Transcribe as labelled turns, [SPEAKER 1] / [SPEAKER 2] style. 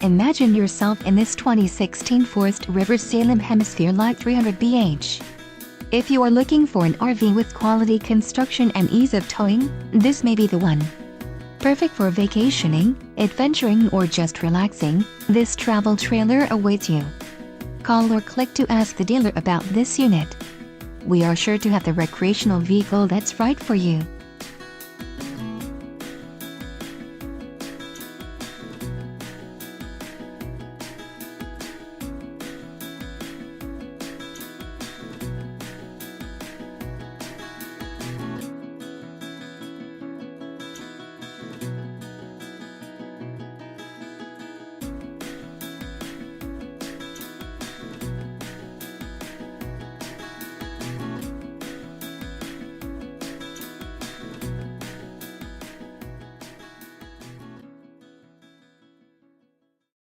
[SPEAKER 1] Imagine yourself in this 2016 Forest River Salem Hemisphere Lite 300BH. If you are looking for an RV with quality construction and ease of towing, this may be the one. Perfect for vacationing, adventuring, or just relaxing, this travel trailer awaits you. Call or click to ask the dealer about this unit. We are sure to have the recreational vehicle that's right for you.